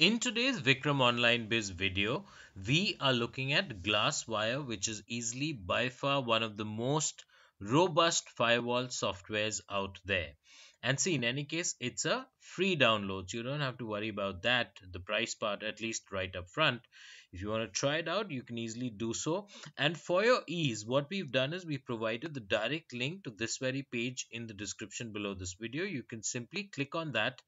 In today's Vikram Online Biz video, we are looking at GlassWire, which is easily by far one of the most robust firewall softwares out there. And see, in any case, it's a free download, so you don't have to worry about that, the price part, at least right up front. If you want to try it out, you can easily do so. And for your ease, what we've done is we provided the direct link to this very page in the description below this video. You can simply click on that,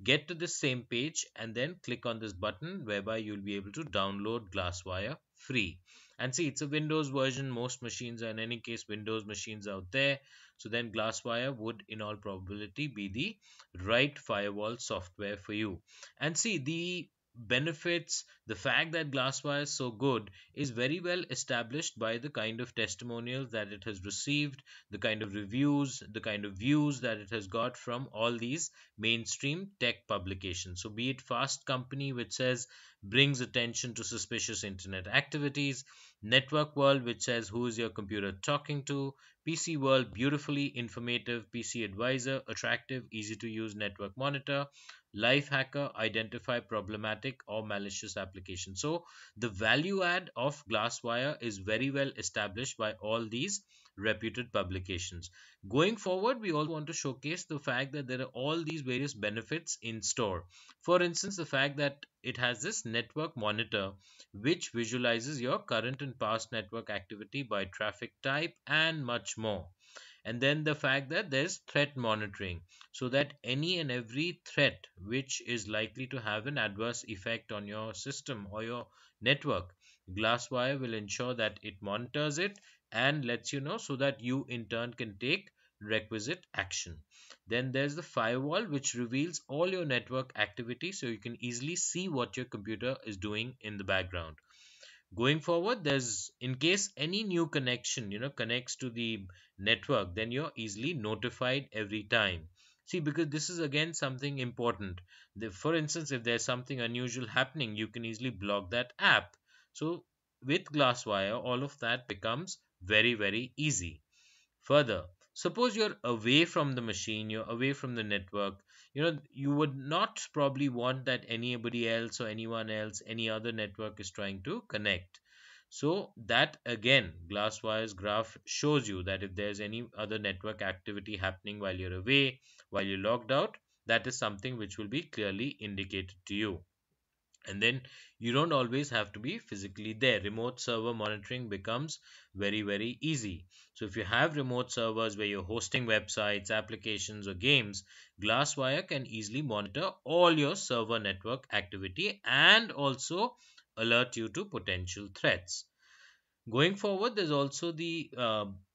get to this same page, and then click on this button whereby you'll be able to download GlassWire free. And see, it's a Windows version. Most machines are in any case Windows machines out there. So then GlassWire would in all probability be the right firewall software for you. And see, the benefits, the fact that GlassWire is so good is very well established by the kind of testimonials that it has received, the kind of reviews, the kind of views that it has got from all these mainstream tech publications. So be it Fast Company, which says brings attention to suspicious internet activities, Network World, which says who is your computer talking to, PC World, beautifully informative PC advisor, attractive, easy to use network monitor, Life Hacker, identify problematic or malicious applications. So the value add of GlassWire is very well established by all these reputed publications. Going forward, we also want to showcase the fact that there are all these various benefits in store. For instance, the fact that it has this network monitor which visualizes your current and past network activity by traffic type and much more. And then the fact that there's threat monitoring, so that any and every threat which is likely to have an adverse effect on your system or your network, GlassWire will ensure that it monitors it and lets you know, so that you in turn can take requisite action. Then there's the firewall, which reveals all your network activity, so you can easily see what your computer is doing in the background. Going forward, there's, in case any new connection connects to the network, then you're easily notified every time. See, because this is again something important. For instance, if there's something unusual happening, you can easily block that app. So with GlassWire, all of that becomes very easy. Further, suppose you're away from the machine, you're away from the network, you would not probably want that anybody else or anyone else, any other network is trying to connect. So that again, GlassWire's graph shows you that if there's any other network activity happening while you're away, while you're logged out, that is something which will be clearly indicated to you. And then you don't always have to be physically there. Remote server monitoring becomes very easy. So if you have remote servers where you're hosting websites, applications, or games, GlassWire can easily monitor all your server network activity and also alert you to potential threats. Going forward, there's also the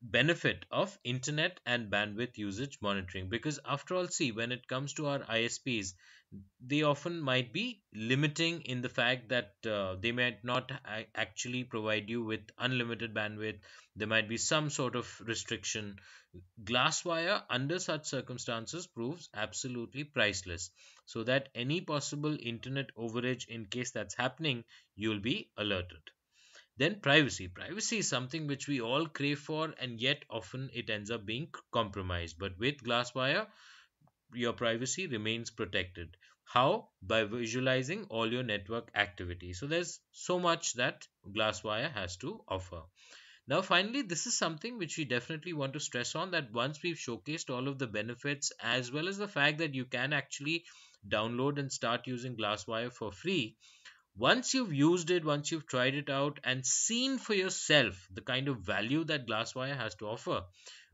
benefit of internet and bandwidth usage monitoring, because after all, see, when it comes to our ISPs, they often might be limiting in the fact that they might not actually provide you with unlimited bandwidth. There might be some sort of restriction. GlassWire, under such circumstances, proves absolutely priceless, so that any possible internet overage, in case that's happening, you'll be alerted. Then privacy. Privacy is something which we all crave for, and yet often it ends up being compromised. But with GlassWire, your privacy remains protected. How? By visualizing all your network activity. So there's so much that GlassWire has to offer. Now, finally, this is something which we definitely want to stress on, that once we've showcased all of the benefits as well as the fact that you can actually download and start using GlassWire for free, once you've used it, once you've tried it out and seen for yourself the kind of value that GlassWire has to offer,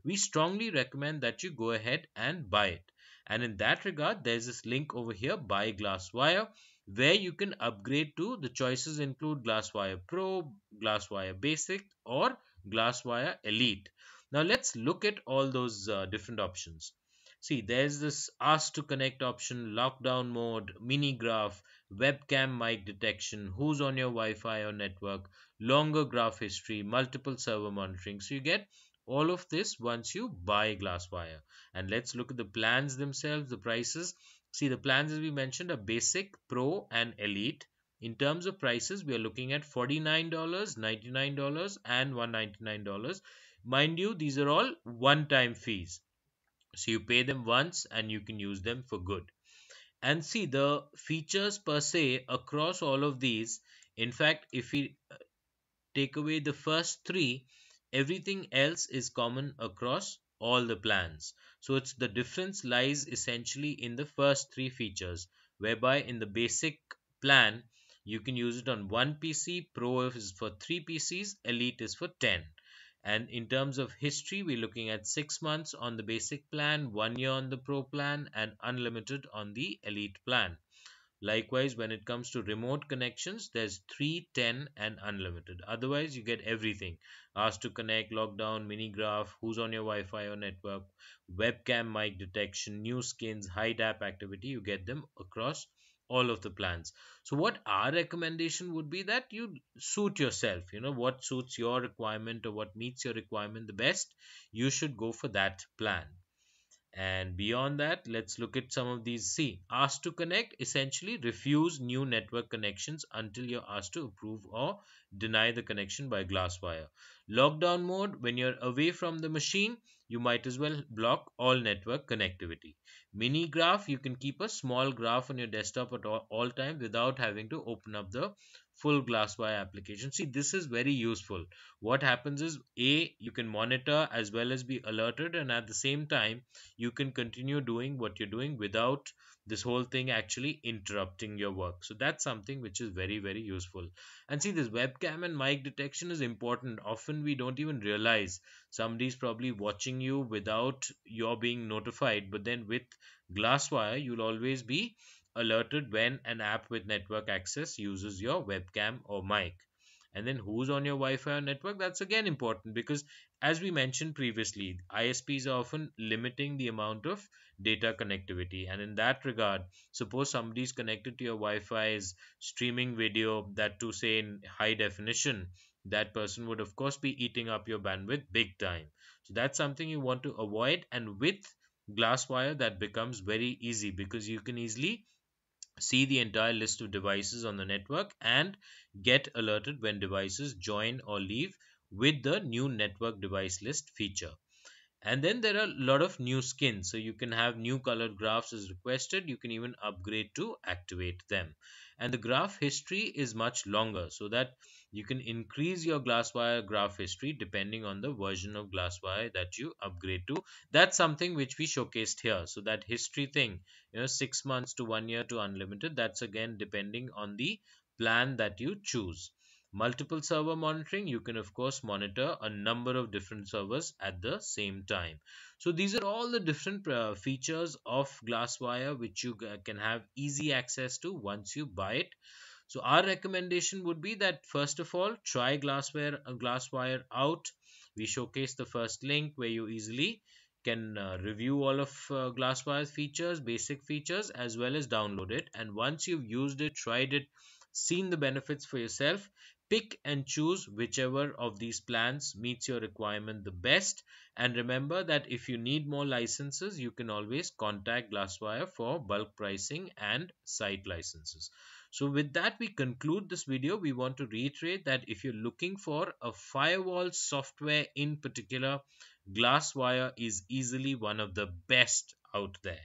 we strongly recommend that you go ahead and buy it. And in that regard, there's this link over here, Buy GlassWire, where you can upgrade to, the choices include GlassWire Pro, GlassWire Basic, or GlassWire Elite. Now let's look at all those different options. See, there's this ask to connect option, lockdown mode, mini graph, webcam mic detection, who's on your Wi-Fi or network, longer graph history, multiple server monitoring. So you get all of this once you buy GlassWire. And let's look at the plans themselves, the prices. See, the plans, as we mentioned, are Basic, Pro, and Elite. In terms of prices, we are looking at $49, $99, and $199. Mind you, these are all one-time fees. So you pay them once and you can use them for good. And see the features per se across all of these. In fact, if we take away the first three, everything else is common across all the plans. So it's the difference lies essentially in the first three features, whereby in the basic plan you can use it on one PC, Pro is for three PCs, Elite is for 10. And in terms of history, we're looking at 6 months on the basic plan, 1 year on the Pro plan, and unlimited on the Elite plan. Likewise, when it comes to remote connections, there's 3, 10, and unlimited. Otherwise, you get everything. Ask to connect, lockdown, mini graph, who's on your Wi-Fi or network, webcam mic detection, new skins, hide app activity. You get them across all of the plans. So what our recommendation would be that you suit yourself. What suits your requirement or what meets your requirement the best, you should go for that plan. And beyond that, let's look at some of these. See, asked to connect essentially refuse new network connections until you're asked to approve or deny the connection by GlassWire. Lockdown mode, when you're away from the machine, you might as well block all network connectivity. Mini graph, you can keep a small graph on your desktop at all times without having to open up the full GlassWire application. See, this is very useful. What happens is, A, you can monitor as well as be alerted, and at the same time, you can continue doing what you're doing without this whole thing actually interrupting your work. So that's something which is very, very useful. And see, this webcam and mic detection is important. Often we don't even realize somebody's probably watching you without your being notified, but then with GlassWire you'll always be alerted when an app with network access uses your webcam or mic. And then who's on your Wi-Fi or network, that's again important, because as we mentioned previously, ISPs are often limiting the amount of data connectivity. And in that regard, suppose somebody is connected to your Wi-Fi, is streaming video, that to say in high definition, that person would of course be eating up your bandwidth big time. So that's something you want to avoid. And with GlassWire that becomes very easy, because you can easily see the entire list of devices on the network and get alerted when devices join or leave with the new network device list feature. And then there are a lot of new skins, so you can have new colored graphs as requested. You can even upgrade to activate them. And the graph history is much longer, so that you can increase your GlassWire graph history depending on the version of GlassWire that you upgrade to. That's something which we showcased here. So that history thing, 6 months to 1 year to unlimited, that's again depending on the plan that you choose. Multiple server monitoring, you can of course monitor a number of different servers at the same time. So these are all the different features of GlassWire which you can have easy access to once you buy it. So our recommendation would be that first of all, try GlassWire out. We showcase the first link where you easily can review all of GlassWire's features, basic features, as well as download it. And once you've used it, tried it, seen the benefits for yourself, pick and choose whichever of these plans meets your requirement the best. And remember that if you need more licenses, you can always contact GlassWire for bulk pricing and site licenses. So with that, we conclude this video. We want to reiterate that if you're looking for a firewall software in particular, GlassWire is easily one of the best out there.